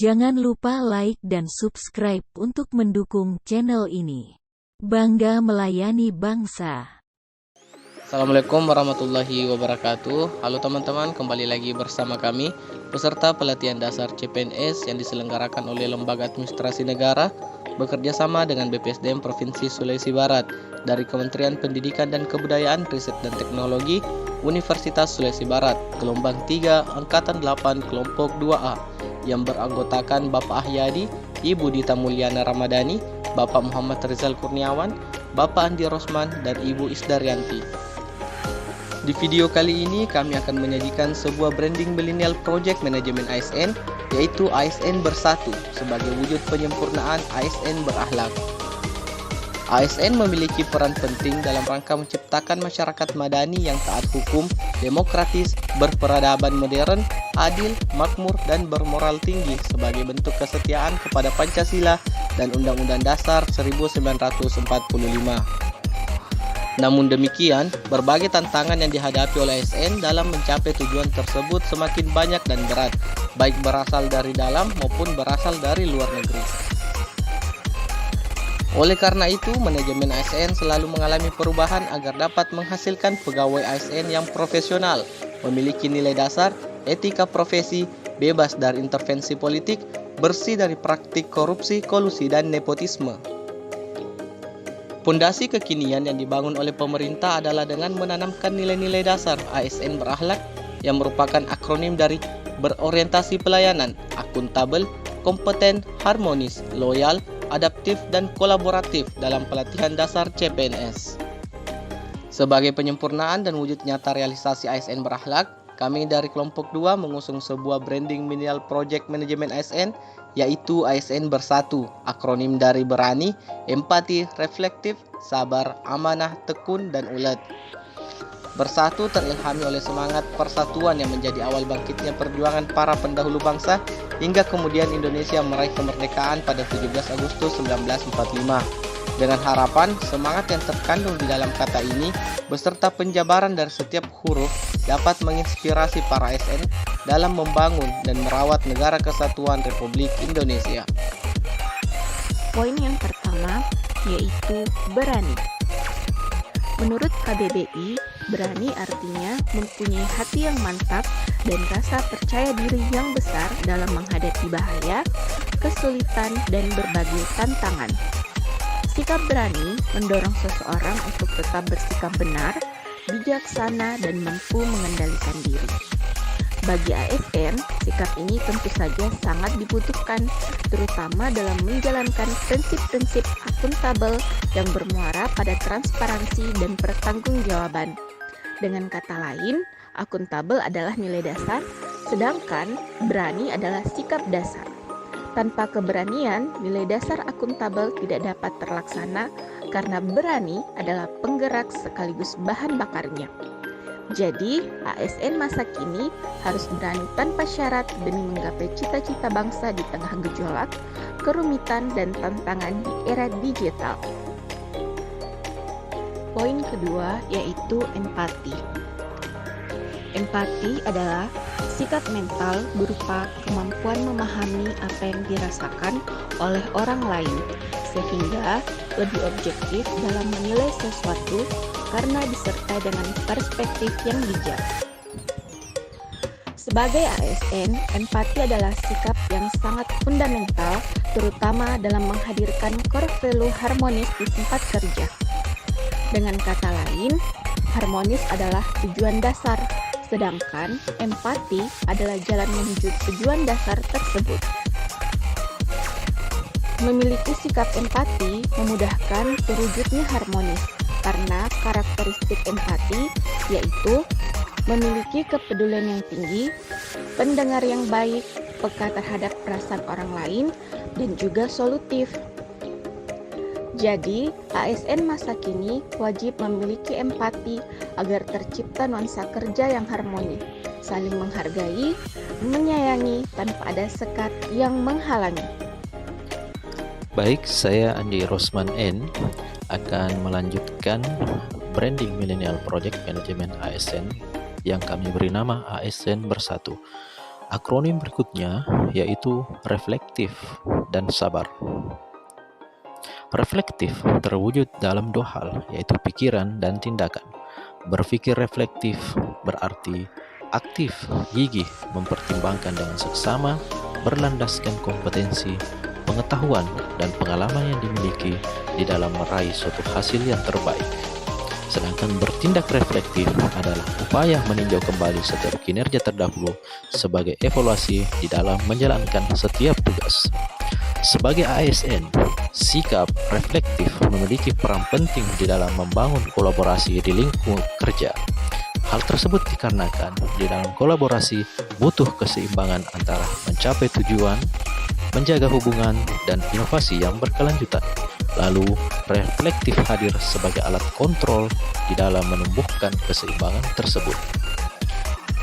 Jangan lupa like dan subscribe untuk mendukung channel ini. Bangga melayani bangsa. Assalamualaikum warahmatullahi wabarakatuh. Halo teman-teman, kembali lagi bersama kami peserta pelatihan dasar CPNS yang diselenggarakan oleh Lembaga Administrasi Negara bekerja sama dengan BPSDM Provinsi Sulawesi Barat dari Kementerian Pendidikan dan Kebudayaan, Riset dan Teknologi Universitas Sulawesi Barat, gelombang 3 angkatan 8 kelompok 2A yang beranggotakan Bapak Ahyadi, Ibu Dita Mulyana Ramadhani, Bapak Muhammad Rizal Kurniawan, Bapak Andi Rosman, dan Ibu Isdaryanti. Di video kali ini kami akan menyajikan sebuah branding millennial project manajemen ASN, yaitu ASN Bersatu sebagai wujud penyempurnaan ASN berakhlak. ASN memiliki peran penting dalam rangka menciptakan masyarakat madani yang taat hukum, demokratis, berperadaban modern, adil, makmur, dan bermoral tinggi sebagai bentuk kesetiaan kepada Pancasila dan Undang-Undang Dasar 1945. Namun demikian, berbagai tantangan yang dihadapi oleh ASN dalam mencapai tujuan tersebut semakin banyak dan berat, baik berasal dari dalam maupun berasal dari luar negeri. Oleh karena itu, manajemen ASN selalu mengalami perubahan agar dapat menghasilkan pegawai ASN yang profesional, memiliki nilai dasar, etika profesi, bebas dari intervensi politik, bersih dari praktik korupsi, kolusi, dan nepotisme. Pondasi kekinian yang dibangun oleh pemerintah adalah dengan menanamkan nilai-nilai dasar ASN berakhlak yang merupakan akronim dari berorientasi pelayanan, akuntabel, kompeten, harmonis, loyal, adaptif, dan kolaboratif dalam pelatihan dasar CPNS. Sebagai penyempurnaan dan wujud nyata realisasi ASN berakhlak, kami dari kelompok 2 mengusung sebuah branding millennial project manajemen ASN, yaitu ASN Bersatu, akronim dari berani, empati, reflektif, sabar, amanah, tekun, dan ulet. Bersatu terilhami oleh semangat persatuan yang menjadi awal bangkitnya perjuangan para pendahulu bangsa hingga kemudian Indonesia meraih kemerdekaan pada 17 Agustus 1945. Dengan harapan semangat yang terkandung di dalam kata ini beserta penjabaran dari setiap huruf dapat menginspirasi para ASN dalam membangun dan merawat negara kesatuan Republik Indonesia. Poin yang pertama yaitu berani. Menurut KBBI, berani artinya mempunyai hati yang mantap dan rasa percaya diri yang besar dalam menghadapi bahaya, kesulitan, dan berbagai tantangan. Sikap berani mendorong seseorang untuk tetap bersikap benar, bijaksana, dan mampu mengendalikan diri. Bagi ASN, sikap ini tentu saja sangat dibutuhkan, terutama dalam menjalankan prinsip-prinsip akuntabel yang bermuara pada transparansi dan pertanggungjawaban. Dengan kata lain, akuntabel adalah nilai dasar, sedangkan berani adalah sikap dasar. Tanpa keberanian, nilai dasar akuntabel tidak dapat terlaksana karena berani adalah penggerak sekaligus bahan bakarnya. Jadi, ASN masa kini harus berani tanpa syarat demi menggapai cita-cita bangsa di tengah gejolak, kerumitan, dan tantangan di era digital. Poin kedua yaitu empati. Empati adalah sikap mental berupa kemampuan memahami apa yang dirasakan oleh orang lain, sehingga lebih objektif dalam menilai sesuatu karena disertai dengan perspektif yang bijak. Sebagai ASN, empati adalah sikap yang sangat fundamental, terutama dalam menghadirkan core value harmonis di tempat kerja. Dengan kata lain, harmonis adalah tujuan dasar, sedangkan empati adalah jalan menuju tujuan dasar tersebut. Memiliki sikap empati memudahkan terwujudnya harmonis, karena karakteristik empati yaitu memiliki kepedulian yang tinggi, pendengar yang baik, peka terhadap perasaan orang lain, dan juga solutif. Jadi, ASN masa kini wajib memiliki empati agar tercipta nuansa kerja yang harmoni, saling menghargai, menyayangi tanpa ada sekat yang menghalangi. Baik, saya Andi Rosman N akan melanjutkan branding millennial project manajemen ASN yang kami beri nama ASN Bersatu. Akronim berikutnya yaitu reflektif dan sabar. Reflektif terwujud dalam dua hal, yaitu pikiran dan tindakan. Berpikir reflektif berarti aktif, gigih, mempertimbangkan dengan seksama, berlandaskan kompetensi, pengetahuan, dan pengalaman yang dimiliki di dalam meraih suatu hasil yang terbaik. Sedangkan bertindak reflektif adalah upaya meninjau kembali setiap kinerja terdahulu sebagai evaluasi di dalam menjalankan setiap tugas. Sebagai ASN, sikap reflektif memiliki peran penting di dalam membangun kolaborasi di lingkungan kerja. Hal tersebut dikarenakan di dalam kolaborasi butuh keseimbangan antara mencapai tujuan, menjaga hubungan, dan inovasi yang berkelanjutan. Lalu, reflektif hadir sebagai alat kontrol di dalam menumbuhkan keseimbangan tersebut.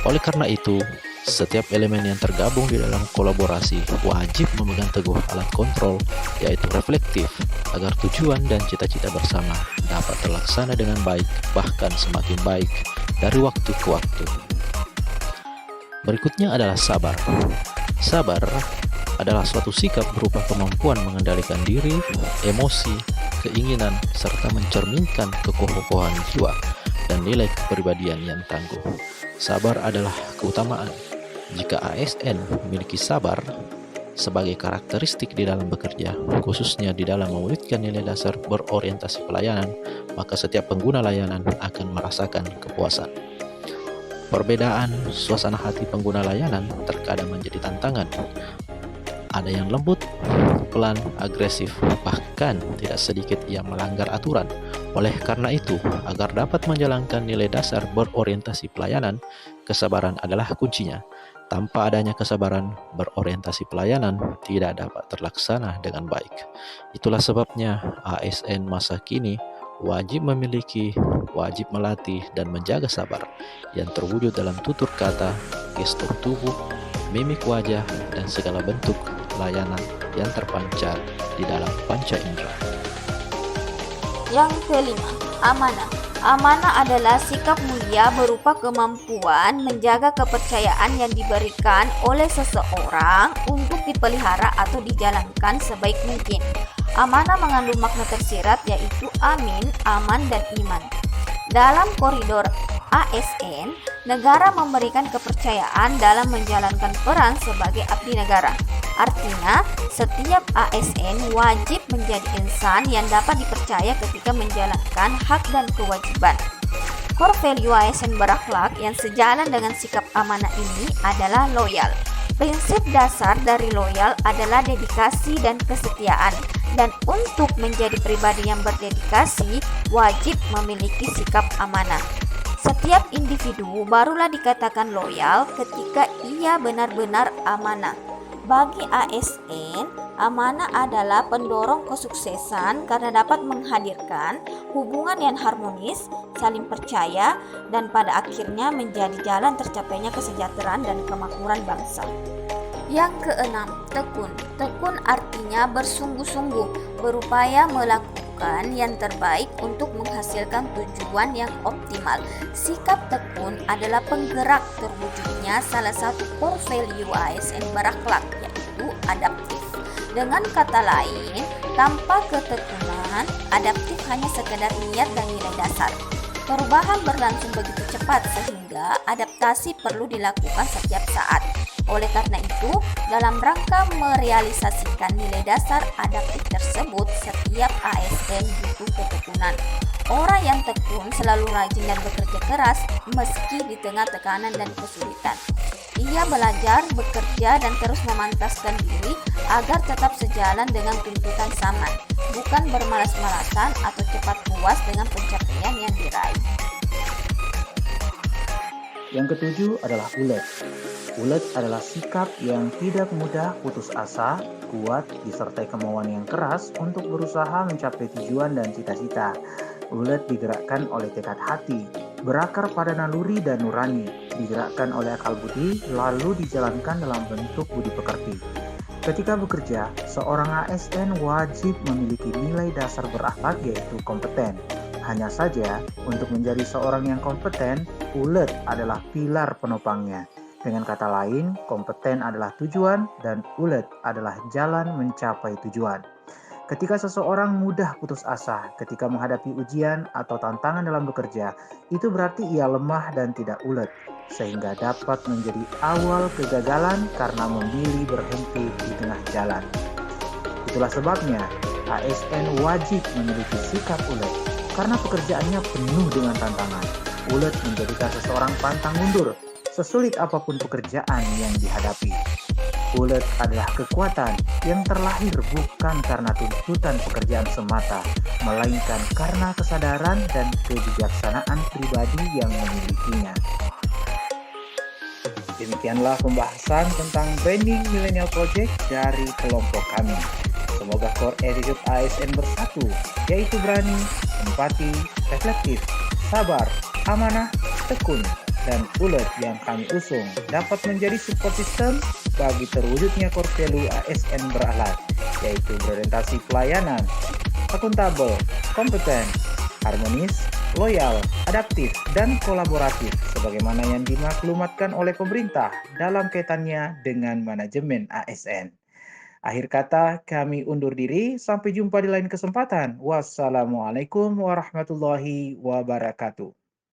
Oleh karena itu, setiap elemen yang tergabung di dalam kolaborasi wajib memegang teguh alat kontrol, yaitu reflektif, agar tujuan dan cita-cita bersama dapat terlaksana dengan baik, bahkan semakin baik dari waktu ke waktu. Berikutnya adalah sabar. Sabar adalah suatu sikap berupa kemampuan mengendalikan diri, emosi, keinginan, serta mencerminkan kekokohan jiwa dan nilai kepribadian yang tangguh. Sabar adalah keutamaan. Jika ASN memiliki sabar sebagai karakteristik di dalam bekerja, khususnya di dalam mewujudkan nilai dasar berorientasi pelayanan, maka setiap pengguna layanan akan merasakan kepuasan. Perbedaan suasana hati pengguna layanan terkadang menjadi tantangan. Ada yang lembut, pelan, agresif, bahkan tidak sedikit yang melanggar aturan. Oleh karena itu, agar dapat menjalankan nilai dasar berorientasi pelayanan, kesabaran adalah kuncinya. Tanpa adanya kesabaran, berorientasi pelayanan tidak dapat terlaksana dengan baik. Itulah sebabnya ASN masa kini wajib memiliki, wajib melatih dan menjaga sabar yang terwujud dalam tutur kata, gestur tubuh, mimik wajah, dan segala bentuk layanan yang terpancar di dalam panca indera. Yang kelima, amanah. Amanah adalah sikap mulia berupa kemampuan menjaga kepercayaan yang diberikan oleh seseorang untuk dipelihara atau dijalankan sebaik mungkin. Amanah mengandung makna tersirat yaitu amin, aman, dan iman. Dalam koridor ASN, negara memberikan kepercayaan dalam menjalankan peran sebagai abdi negara. Artinya, setiap ASN wajib menjadi insan yang dapat dipercaya ketika menjalankan hak dan kewajiban. Core value ASN berakhlak yang sejalan dengan sikap amanah ini adalah loyal. Prinsip dasar dari loyal adalah dedikasi dan kesetiaan. Dan untuk menjadi pribadi yang berdedikasi, wajib memiliki sikap amanah. Setiap individu barulah dikatakan loyal ketika ia benar-benar amanah. Bagi ASN, amanah adalah pendorong kesuksesan karena dapat menghadirkan hubungan yang harmonis, saling percaya, dan pada akhirnya menjadi jalan tercapainya kesejahteraan dan kemakmuran bangsa. Yang keenam, tekun. Tekun artinya bersungguh-sungguh, berupaya melakukan yang terbaik untuk menghasilkan tujuan yang optimal. Sikap tekun adalah penggerak terwujudnya salah satu core value ASN berakhlak, yaitu adaptif. Dengan kata lain, tanpa ketekunan, adaptif hanya sekedar niat dan nilai dasar. Perubahan berlangsung begitu cepat sehingga adaptasi perlu dilakukan setiap saat. Oleh karena itu, dalam rangka merealisasikan nilai dasar adaptif tersebut, setiap ASN butuh ketekunan. Orang yang tekun selalu rajin dan bekerja keras meski di tengah tekanan dan kesulitan. Ia belajar, bekerja, dan terus memantaskan diri agar tetap sejalan dengan tuntutan zaman, bukan bermalas-malasan atau cepat puas dengan pencapaian yang diraih. Yang ketujuh adalah ulet. Ulet adalah sikap yang tidak mudah putus asa, kuat, disertai kemauan yang keras untuk berusaha mencapai tujuan dan cita-cita. Ulet digerakkan oleh tekad hati, berakar pada naluri dan nurani, digerakkan oleh akal budi, lalu dijalankan dalam bentuk budi pekerti. Ketika bekerja, seorang ASN wajib memiliki nilai dasar berakhlak yaitu kompeten. Hanya saja, untuk menjadi seorang yang kompeten, ulet adalah pilar penopangnya. Dengan kata lain, kompeten adalah tujuan dan ulet adalah jalan mencapai tujuan. Ketika seseorang mudah putus asa ketika menghadapi ujian atau tantangan dalam bekerja, itu berarti ia lemah dan tidak ulet, sehingga dapat menjadi awal kegagalan karena memilih berhenti di tengah jalan. Itulah sebabnya ASN wajib memiliki sikap ulet, karena pekerjaannya penuh dengan tantangan. Ulet menjadikan seseorang pantang mundur, sesulit apapun pekerjaan yang dihadapi. Ulet adalah kekuatan yang terlahir bukan karena tuntutan pekerjaan semata, melainkan karena kesadaran dan kebijaksanaan pribadi yang memilikinya. Demikianlah pembahasan tentang Branding Millennial Project dari kelompok kami. Semoga core attitude ASN bersatu, yaitu berani, empati, reflektif, sabar, amanah, tekun, dan ulet yang kami usung dapat menjadi support system bagi terwujudnya core value ASN berakhlak, yaitu berorientasi pelayanan, akuntabel, kompeten, harmonis, loyal, adaptif, dan kolaboratif sebagaimana yang dimaklumatkan oleh pemerintah dalam kaitannya dengan manajemen ASN. Akhir kata, kami undur diri. Sampai jumpa di lain kesempatan. Wassalamualaikum warahmatullahi wabarakatuh.